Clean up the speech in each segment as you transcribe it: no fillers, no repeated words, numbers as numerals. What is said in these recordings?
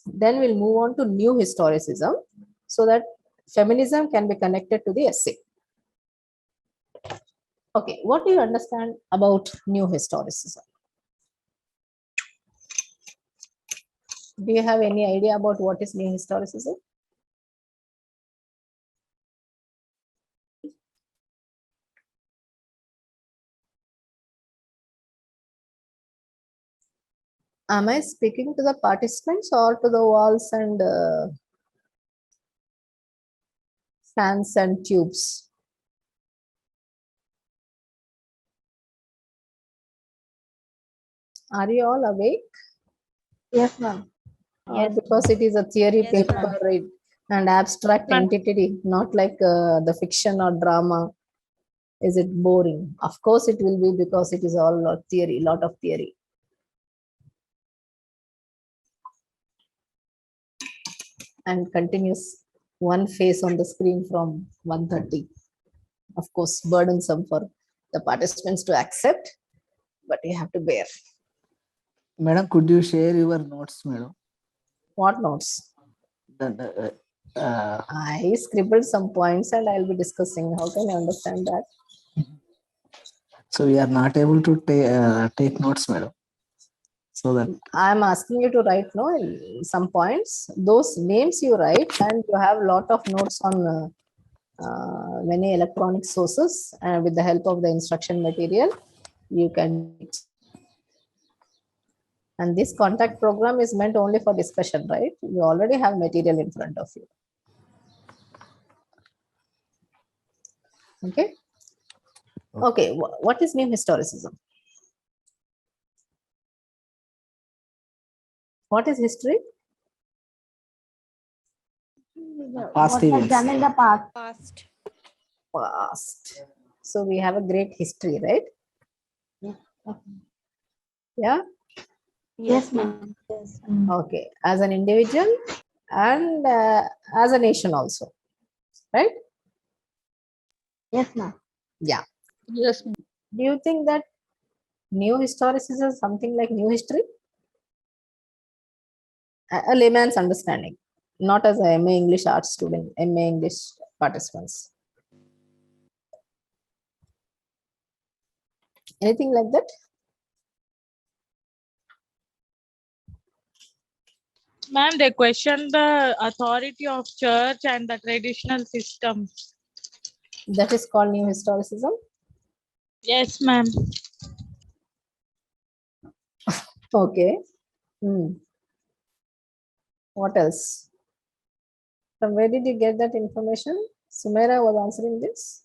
Then we'll move on to new historicism, so that feminism can be connected to the essay. Okay, what do you understand about new historicism? Do you have any idea about what is new historicism? Am I speaking to the participants or to the walls and fans and tubes? Are you all awake? Yes, ma'am. Or because it is a theory Yes, paper ma'am. and abstract Ma'am. entity, not like the fiction or drama. Is it boring? Of course it will be, because it is all a theory, lot of theory. And continues one face on the screen from 1:30. Of course, burdensome for the participants to accept, but you have to bear. Madam, could you share your notes, madam? What notes? The, I scribbled some points and I'll be discussing. How can I understand that? so we are not able to take notes, madam. So that I'm asking you to write some points. Those names you write, and you have a lot of notes on many electronic sources, and with the help of the instruction material, you can. And this contact program is meant only for discussion, right? You already have material in front of you. Okay. Okay. What is new historicism? What is history? past What has events. done in the past. Past. Past. So we have a great history, right? Yeah. Yes, ma'am. Yes. Okay. As an individual and as a nation also, right? Yes, ma'am. Yeah. Yes, ma'am. Do you think that new historicism is something like new history? A layman's understanding, not as a MA English art student, MA English participants. Anything like that? Ma'am, they question the authority of church and the traditional system. That is called new historicism. Yes, ma'am. Okay. What else? From where did you get that information? Sumaira was answering this.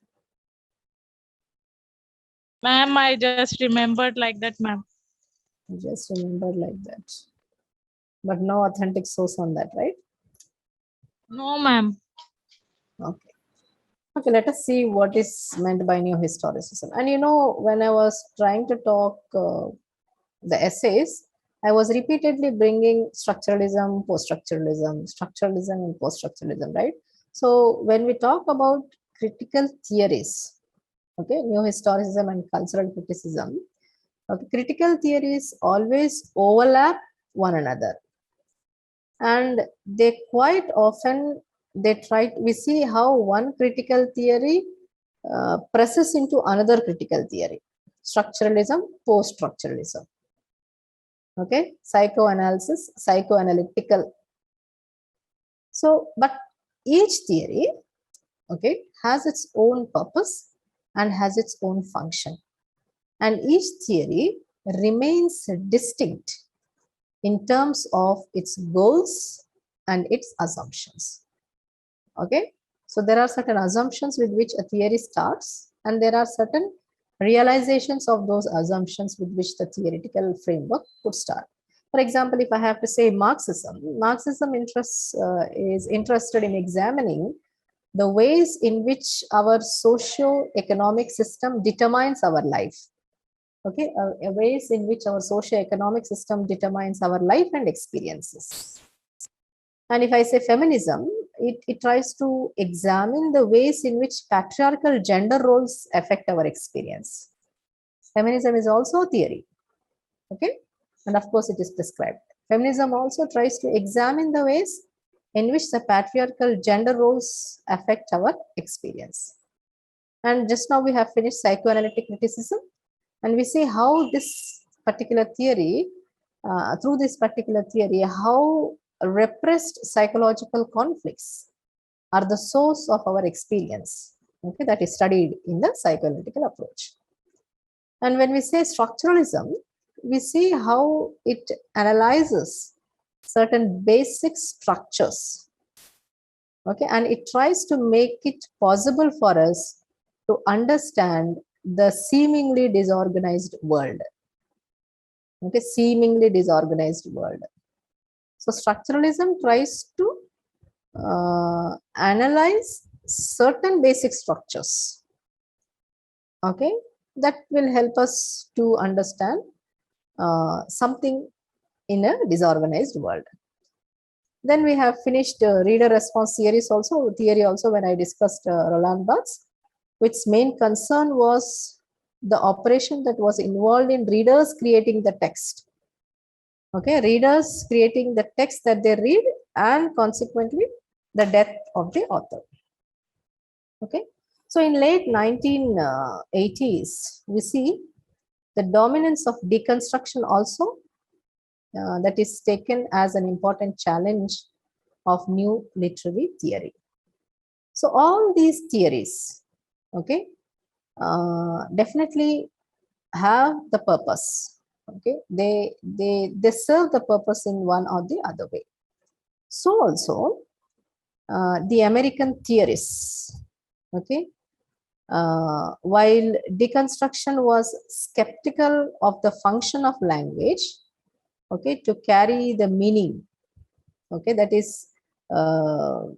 Ma'am, I just remembered like that, ma'am. Just remember like that. But no authentic source on that, right? No, ma'am. Okay. Okay, let us see what is meant by new historicism. And you know, when I was trying to talk the essays, I was repeatedly bringing structuralism, structuralism, and post-structuralism, right? So when we talk about critical theories, okay, new historicism and cultural criticism, okay, critical theories always overlap one another, and they quite often we see how one critical theory presses into another critical theory: structuralism, post-structuralism. Okay, psychoanalysis, psychoanalytical. So, but each theory, okay, has its own purpose and has its own function, and each theory remains distinct in terms of its goals and its assumptions. Okay, so there are certain assumptions with which a theory starts, and there are certain realizations of those assumptions with which the theoretical framework could start. For example, if I have to say Marxism is interested in examining the ways in which our socio-economic system determines our life. Okay, ways in which our socio-economic system determines our life and experiences. And if I say feminism, it tries to examine the ways in which patriarchal gender roles affect our experience. Feminism is also a theory. Okay, and of course it is prescribed. Feminism also tries to examine the ways in which the patriarchal gender roles affect our experience. And just now we have finished psychoanalytic criticism, and we see how this particular theory, through this particular theory, how repressed psychological conflicts are the source of our experience. Okay, that is studied in the psychoanalytical approach. And when we say structuralism, we see how it analyzes certain basic structures. Okay, and it tries to make it possible for us to understand the seemingly disorganized world. Okay, seemingly disorganized world. So structuralism tries to analyze certain basic structures. Okay, that will help us to understand something in a disorganized world. Then we have finished reader response theory also when I discussed Roland Barthes, which main concern was the operation that was involved in readers creating the text. Okay, readers creating the text that they read, and consequently the death of the author. Okay, so in late 1980s, we see the dominance of deconstruction also, that is taken as an important challenge of new literary theory. So all these theories, okay, definitely have the purpose. Okay, they serve the purpose in one or the other way. So also the American theorists, okay, while deconstruction was skeptical of the function of language, okay, to carry the meaning, okay, that is the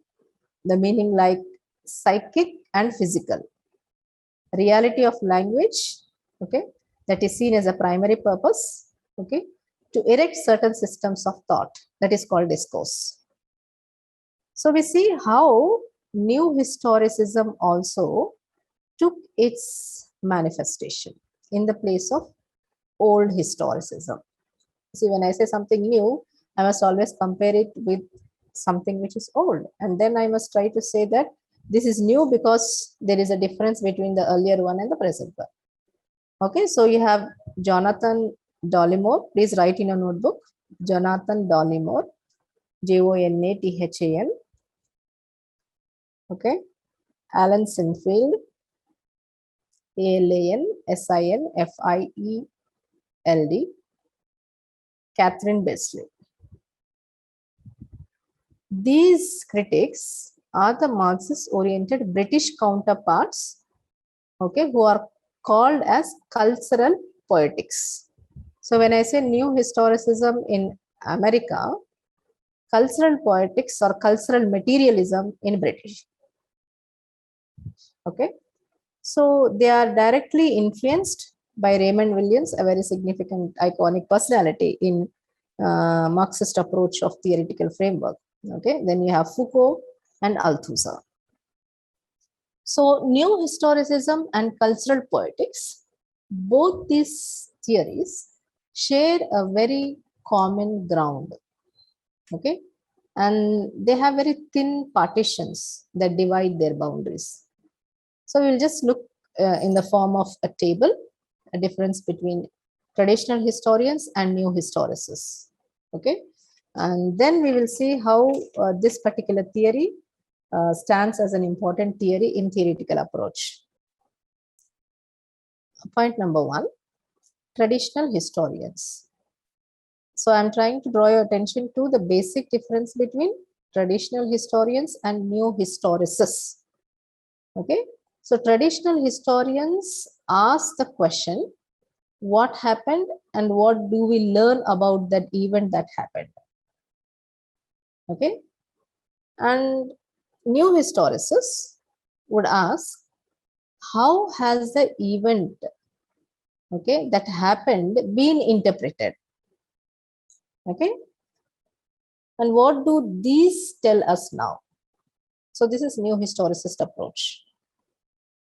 meaning like psychic and physical reality of language, okay, that is seen as a primary purpose, okay, to erect certain systems of thought, that is called discourse. So we see how new historicism also took its manifestation in the place of old historicism. See, when I say something new, I must always compare it with something which is old. And then I must try to say that this is new because there is a difference between the earlier one and the present one. Okay, so you have Jonathan Dollimore. Please write in a notebook. Jonathan Dollimore, Jonathan. Okay, Alan Sinfield, AlanSinfield, Catherine Besley. These critics are the Marxist-oriented British counterparts, okay, who are called as cultural poetics. So when I say new historicism in America, cultural poetics or cultural materialism in British. Okay, so they are directly influenced by Raymond Williams, a very significant iconic personality in Marxist approach of theoretical framework. Okay, then you have Foucault and Althusser. So new historicism and cultural poetics, both these theories share a very common ground. Okay, and they have very thin partitions that divide their boundaries. So we'll just look in the form of a table, a difference between traditional historians and new historicists. Okay, and then we will see how this particular theory stands as an important theory in theoretical approach. Point number one, traditional historians. So I'm trying to draw your attention to the basic difference between traditional historians and new historicists. Okay, so traditional historians ask the question, what happened and what do we learn about that event that happened? Okay, and new historicists would ask, how has the event, okay, that happened been interpreted? Okay, and what do these tell us now? So this is new historicist approach.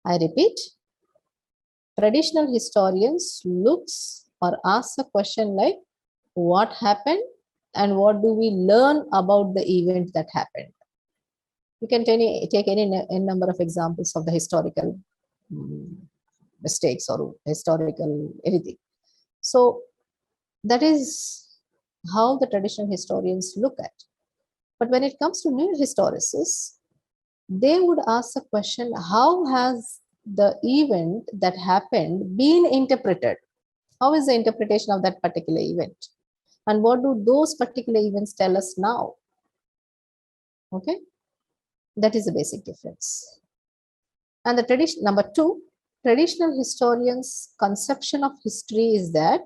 I repeat, traditional historians looks or asks a question like, what happened and what do we learn about the event that happened. You can take any number of examples of the historical mistakes or historical anything. So that is how the traditional historians look at. But when it comes to new historicists, they would ask the question, how has the event that happened been interpreted? How is the interpretation of that particular event? And what do those particular events tell us now? Okay, that is the basic difference. And the tradition, number two, traditional historians' conception of history is that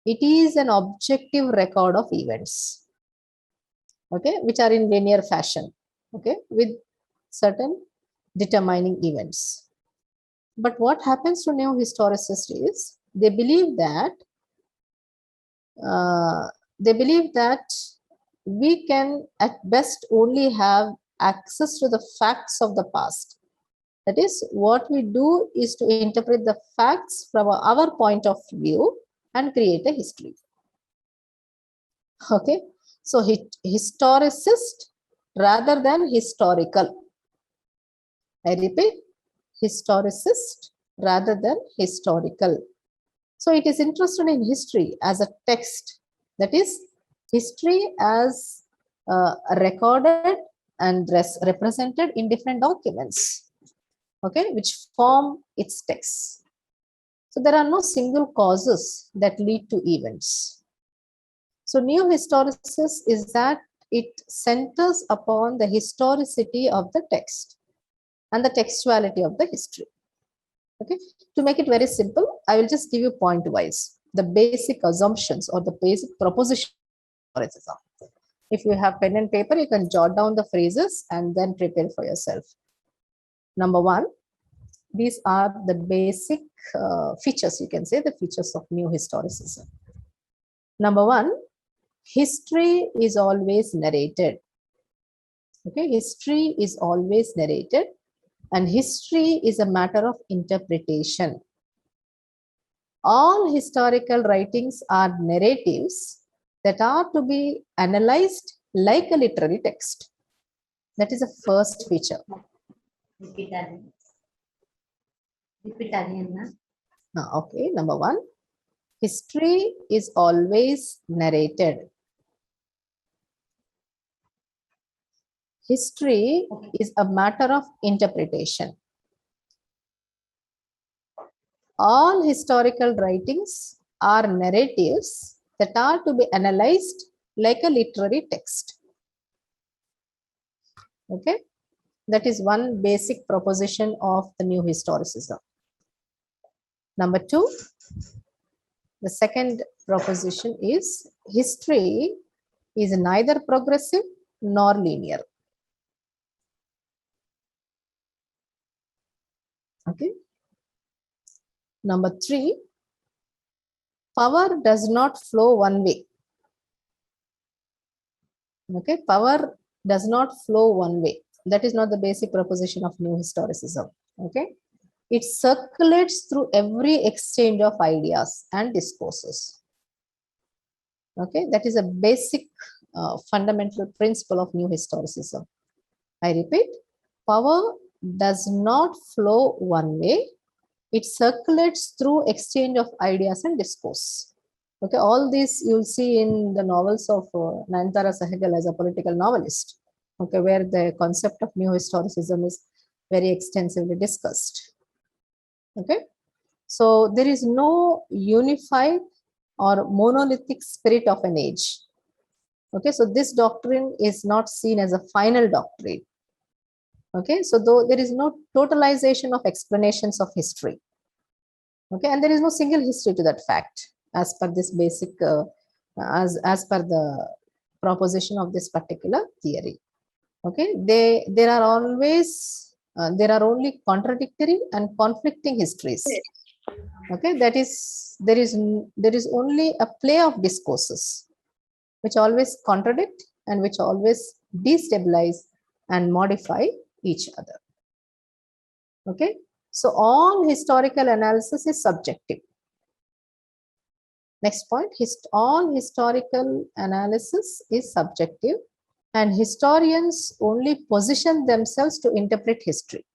it is an objective record of events, okay, which are in linear fashion, okay, with certain determining events. But what happens to new historicists is they believe that we can at best only have access to the facts of the past. That is, what we do is to interpret the facts from our point of view and create a history. Okay, so historicist rather than historical. I repeat, historicist rather than historical. So it is interested in history as a text, that is, history as recorded and represented in different documents, okay, which form its text. So there are no single causes that lead to events. So new historicist is that it centers upon the historicity of the text and the textuality of the history. Okay, to make it very simple, I will just give you point wise the basic assumptions or the basic proposition. If you have pen and paper, you can jot down the phrases and then prepare for yourself. Number one, these are the basic features, you can say the features of new historicism. Number one, history is always narrated. Okay, history is always narrated, and history is a matter of interpretation. All historical writings are narratives that are to be analyzed like a literary text. That is the first feature. Repeat again, ma'am. Okay, number one, history is always narrated. History is a matter of interpretation. All historical writings are narratives that are to be analyzed like a literary text. Okay, that is one basic proposition of the new historicism. Number two, the second proposition is history is neither progressive nor linear. Okay. Number three, power does not flow one way. Okay, power does not flow one way. That is not the basic proposition of new historicism. Okay, it circulates through every exchange of ideas and discourses. Okay, that is a basic fundamental principle of new historicism. I repeat, power does not flow one way. It circulates through exchange of ideas and discourse. Okay, all this you'll see in the novels of Nayanthara Sehgal as a political novelist. Okay, where the concept of new historicism is very extensively discussed. Okay, so there is no unified or monolithic spirit of an age. Okay, so this doctrine is not seen as a final doctrine. Okay, so though there is no totalization of explanations of history. Okay, and there is no single history to that fact as per this basic, as per the proposition of this particular theory. Okay, there are always, there are only contradictory and conflicting histories. Okay, that is, there is only a play of discourses which always contradict and which always destabilize and modify each other. Okay, so all historical analysis is subjective. Next point, all historical analysis is subjective and historians only position themselves to interpret history.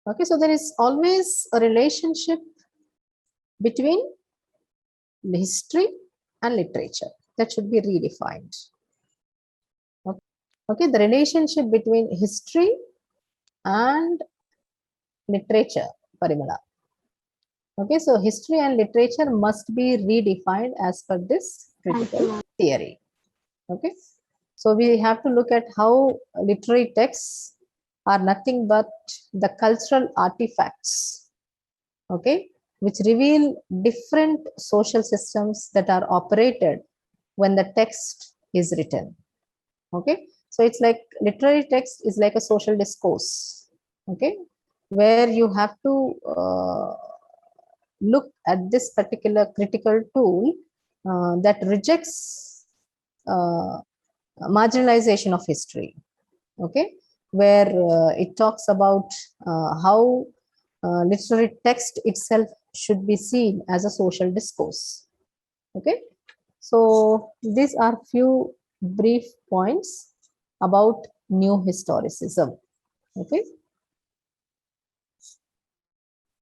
Okay, so there is always a relationship between the history and literature that should be redefined. Okay, the relationship between history and literature, Parimala. Okay, so history and literature must be redefined as per this critical theory. Okay, so we have to look at how literary texts are nothing but the cultural artifacts, okay, which reveal different social systems that are operated when the text is written. Okay, so it's like literary text is like a social discourse, okay, where you have to look at this particular critical tool that rejects marginalization of history, okay, where it talks about how literary text itself should be seen as a social discourse. Okay, so these are few brief points about new historicism. Okay.